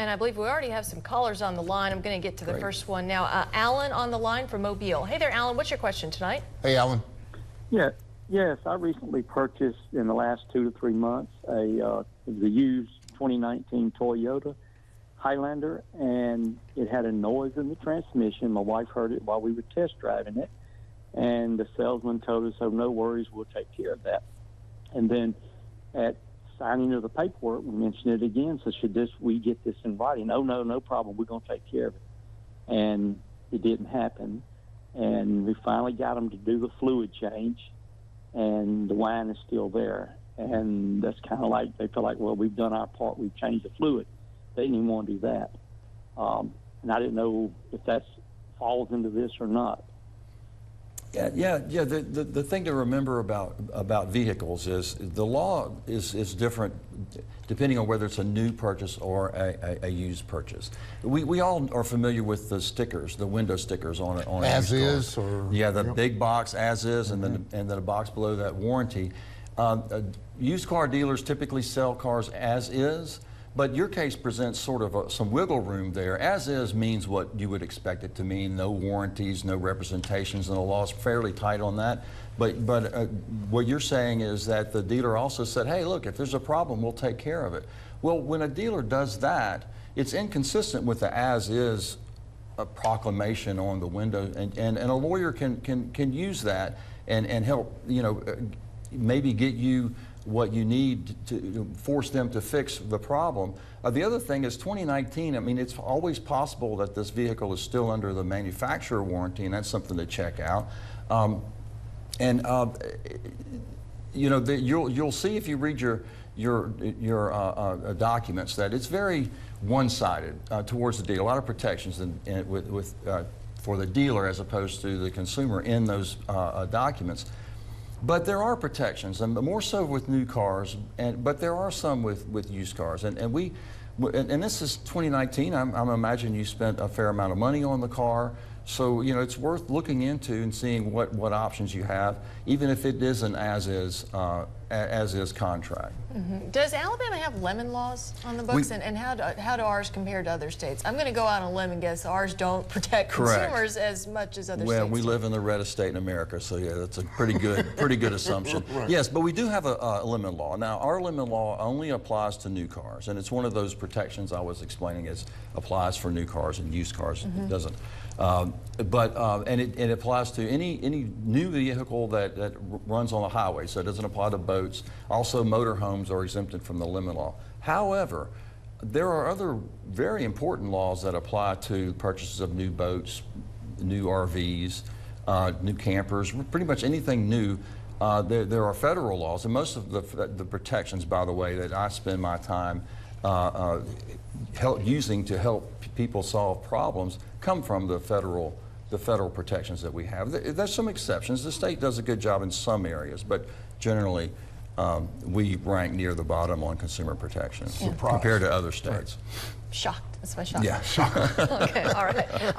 And I believe we already have some callers on the line. I'm going to get to the first one now. Alan on the line from Mobile. Hey there, Alan. What's your question tonight? Hey, Alan. Yeah, yes. I recently purchased in the last 2 to 3 months the used 2019 Toyota Highlander, and it had a noise in the transmission. My wife heard it while we were test driving it, and the salesman told us, "Oh, no worries, we'll take care of that." And then at signing of the paperwork, we mentioned it again. So should we get this in writing? Oh, no problem. We're going to take care of it. And it didn't happen. And we finally got them to do the fluid change, and the wine is still there. And that's kind of like, they feel like, well, we've done our part. We've changed the fluid. They didn't even want to do that. And I didn't know if that falls into this or not. Yeah. The thing to remember about vehicles is the law is different depending on whether it's a new purchase or a used purchase. We all are familiar with the stickers, the window stickers on a As used is, car. or yeah, the big box as is, and then a box below that warranty. Used car dealers typically sell cars as is. But your case presents sort of some wiggle room there. As is means what you would expect it to mean. No warranties, no representations, and the law is fairly tight on that. But what you're saying is that the dealer also said, hey, look, if there's a problem, we'll take care of it. Well, when a dealer does that, it's inconsistent with the as is proclamation on the window, and a lawyer can use that and help, maybe get you what you need to force them to fix the problem. The other thing is 2019, I mean, it's always possible that this vehicle is still under the manufacturer warranty, and that's something to check out. You'll see if you read your documents that it's very one-sided towards the dealer. A lot of protections for the dealer as opposed to the consumer in those documents. But there are protections, and more so with new cars, but there are some with used cars. And this is 2019. I'm imagining you spent a fair amount of money on the car, so it's worth looking into and seeing what options you have, even if it is an as-is contract. Mm-hmm. Does Alabama have lemon laws on the books, and how do ours compare to other states? I'm going to go out on a limb and guess ours don't protect consumers as much as other states. Well, we live in the reddest state in America, so yeah, that's a pretty good assumption. Right. Yes, but we do have a lemon law. Now, our lemon law only applies to new cars, and it's one of those protections I was explaining is applies for new cars and used cars. It doesn't. And it applies to any new vehicle that runs on the highway, so it doesn't apply to boats. Also, motorhomes are exempted from the lemon law. However, there are other very important laws that apply to purchases of new boats, new RVs, new campers, pretty much anything new. There are federal laws, and most of the protections, by the way, that I spend my time using to help people solve problems come from the federal protections that we have. There's some exceptions. The state does a good job in some areas, but generally we rank near the bottom on consumer protection compared to other states. Shocked. That's my shock. Yeah, shocked. Okay, all right.